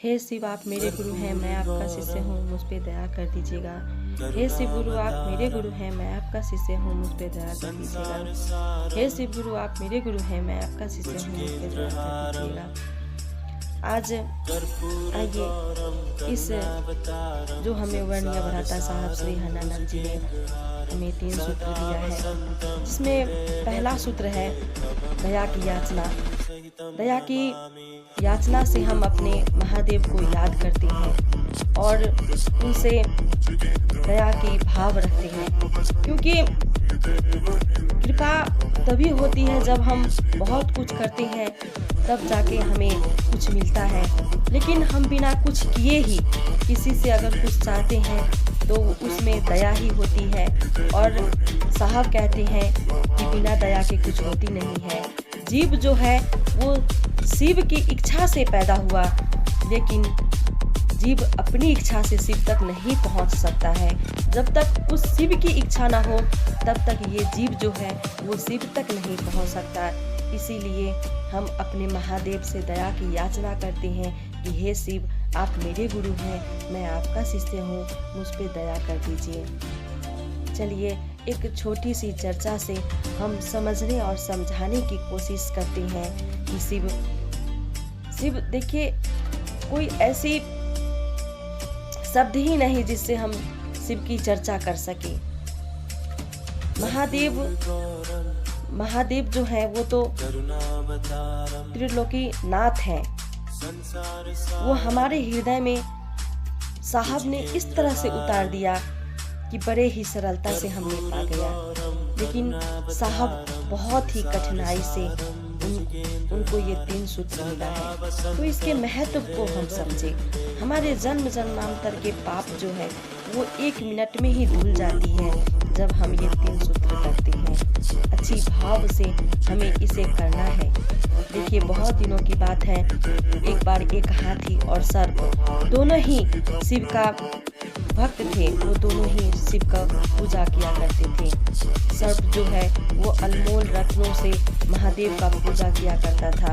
हे शिव आप मेरे गुरु हैं, मैं आपका शिष्य हूँ, मुझ पे दया कर दीजिएगा। हे शिव गुरु आप मेरे गुरु हैं, मैं आपका शिष्य हूँ, मुझ पे दया कर दीजिएगा। हे शिव गुरु आप मेरे गुरु हैं, मैं आपका शिष्य हूँ, मुझ पे दया कर दीजिएगा। आज आइए इस जो हमें वर्णीय भ्राता साहब श्री हरनानंद जी ने हमें 3 सूत्र दिया है, जिसमें पहला सूत्र है दया की याचना। दया की याचना से हम अपने महादेव को याद करते हैं और उनसे दया की भाव रखते हैं, क्योंकि कृपा तभी होती है जब हम बहुत कुछ करते हैं, तब जाके हमें कुछ मिलता है। लेकिन हम बिना कुछ किए ही किसी से अगर कुछ चाहते हैं तो उसमें दया ही होती है। और साहब कहते हैं कि बिना दया के कुछ होती नहीं है। जीव जो है वो शिव की इच्छा से पैदा हुआ, लेकिन जीव अपनी इच्छा से शिव तक नहीं पहुंच सकता है। जब तक उस शिव की इच्छा ना हो तब तक ये जीव जो है वो शिव तक नहीं पहुंच सकता। इसीलिए हम अपने महादेव से दया की याचना करते हैं कि हे शिव आप मेरे गुरु हैं, मैं आपका शिष्य हूँ, मुझ पे दया कर दीजिए। चलिए एक छोटी सी चर्चा से हम समझने और समझाने की कोशिश करते हैं कि शिव देखिए कोई ऐसी शब्द ही नहीं जिससे हम शिव की चर्चा कर सके। महादेव जो है वो तो त्रिलोकी नाथ हैं। वो हमारे हृदय में साहब ने इस तरह से उतार दिया कि बड़े ही सरलता से हमने पा गया। लेकिन साहब बहुत ही कठिनाई से उनको ये 3 सूत्र मिला है। तो इसके महत्व को हम समझे। हमारे जन्म जन्मांतर के पाप जो है वो 1 मिनट में ही धुल जाती है जब हम ये 3 सूत्र करते हैं। अच्छी भाव से हमें इसे करना है। देखिए बहुत दिनों की बात है, एक बार एक हाथी और सर्प दोनों ही शिव का भक्त थे। वो दोनों ही शिव का पूजा किया करते थे। सर्प जो है वो अनमोल रत्नों से महादेव का पूजा किया करता था।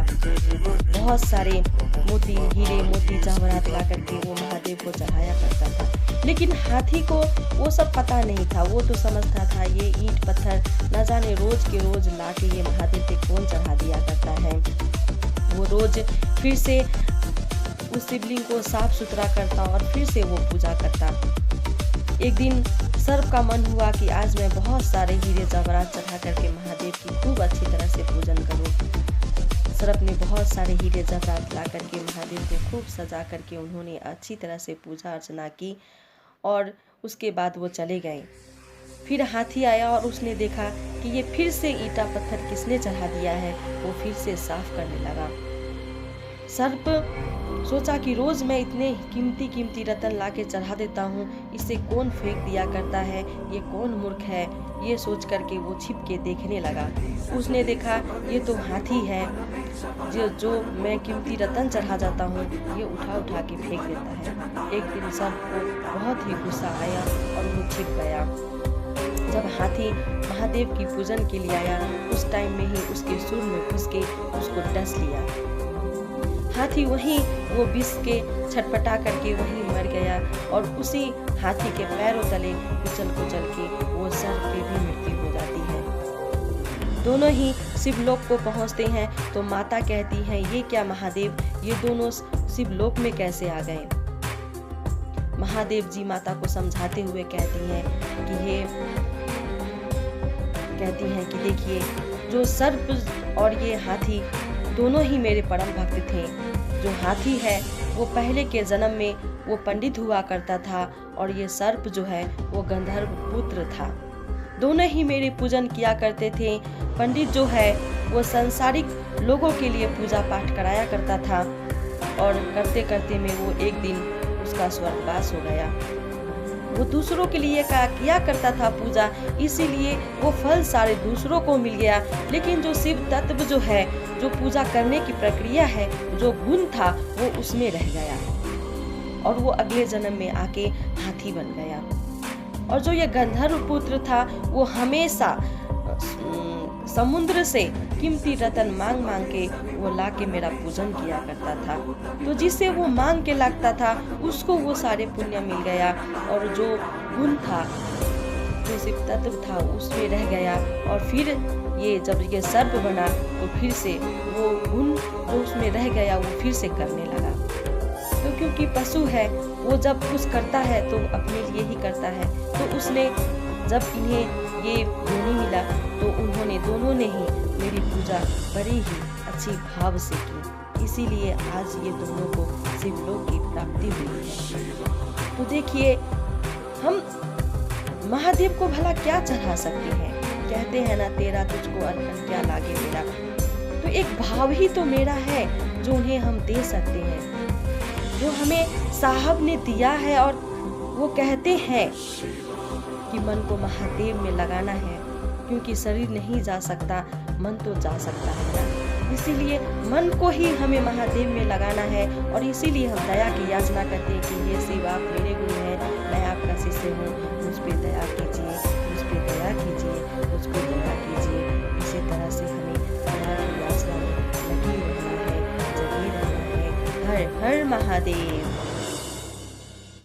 बहुत सारे मोती, हीरे मोती जवाहरात ला करके वो महादेव को चढ़ाया करता था। लेकिन हाथी को वो सब पता नहीं था। वो तो समझता था ये ईंट पत्थर न जाने रोज के रोज ला के ये महादेव पे कौन चढ़ा दिया करता है। वो रोज फिर से उस शिवलिंग को साफ सुथरा करता और फिर से वो पूजा करता। एक दिन सर्प का मन हुआ कि आज मैं बहुत सारे हीरे जवाहरात चढ़ा करके महादेव की खूब अच्छी तरह से पूजन करूं। सर्प ने बहुत सारे हीरे जवाहरात ला करके महादेव को खूब सजा करके उन्होंने अच्छी तरह से पूजा अर्चना की और उसके बाद वो चले गए। फिर हाथी आया और उसने देखा कि ये फिर से ईंटा पत्थर किसने चढ़ा दिया है। वो फिर से साफ करने लगा। सर्प सोचा कि रोज मैं इतने कीमती रतन लाके चढ़ा देता हूँ, इसे कौन फेंक दिया करता है, ये कौन मूर्ख है। ये सोच करके वो छिप के देखने लगा। उसने देखा ये तो हाथी है जो मैं कीमती रतन चढ़ा जाता हूँ ये उठा के फेंक देता है। एक दिन सर्प को बहुत ही गुस्सा आया और वो छिप गया। जब हाथी महादेव की पूजन के लिए आया उस टाइम में ही उसके सुर में घुस के उसको डस लिया। हाथी वहीं वो विष के छटपटा करके वहीं मर गया और उसी हाथी के पैरों तले कुचल के वो सर्प की भी मृत्यु हो जाती है। दोनों ही शिवलोक को पहुंचते हैं तो माता कहती है ये क्या महादेव, ये दोनों शिवलोक में कैसे आ गए। महादेव जी माता को समझाते हुए कहती हैं कि देखिए जो सर्प और ये हाथी दोनों ही मेरे परम भक्त थे। जो हाथी है वो पहले के जन्म में वो पंडित हुआ करता था और ये सर्प जो है वो गंधर्व पुत्र था। दोनों ही मेरे पूजन किया करते थे। पंडित जो है वो सांसारिक लोगों के लिए पूजा पाठ कराया करता था और करते करते में वो एक दिन उसका स्वर्गवास हो गया। वो दूसरों के लिए किया करता था पूजा, इसीलिए वो फल सारे दूसरों को मिल गया। लेकिन जो शिव तत्व जो है, जो पूजा करने की प्रक्रिया है, जो गुण था वो उसमें रह गया और वो अगले जन्म में आके हाथी बन गया। और जो ये गंधर्व पुत्र था वो हमेशा समुद्र से कीमती रतन मांग मांग के वो ला के मेरा पूजन किया करता था। तो जिससे वो मांग के लगता था उसको वो सारे पुण्य मिल गया, और जो गुण था, जो शिव तत्व था उसमें रह गया। और फिर ये जब ये सर्प बना तो फिर से वो गुण जो उसमें रह गया वो फिर से करने लगा। तो क्योंकि पशु है, वो जब कुछ करता है तो अपने लिए ही करता है। तो उसने जब इन्हें ये योनि मिला तो उन्होंने दोनों ने ही मेरी पूजा बड़े ही अच्छी भाव से की, इसीलिए आज ये दोनों को शिवलोक की प्राप्ति हुई है। तो देखिए, हम महादेव को भला क्या चढ़ा सकते हैं? कहते हैं ना, तेरा तुझको अर्पण क्या लागे मेरा। तो एक भाव ही तो मेरा है जो उन्हें हम दे सकते हैं, जो हमें साहब ने दिया है। और वो कहते हैं कि मन को महादेव में लगाना है, क्योंकि शरीर नहीं जा सकता, मन तो जा सकता है ना। इसीलिए मन को ही हमें महादेव में लगाना है। और इसीलिए हम दया की याचना करते हैं कि ये शिव, आप मेरे गुरु हैं, मैं आपका शिष्य हूँ, मुझ पे दया कीजिए, मुझ पे दया कीजिए, मुझको दया कीजिए। इसी तरह से हमें दया की याचना में लगी रहना है, जगी रहना है। हर हर महादेव।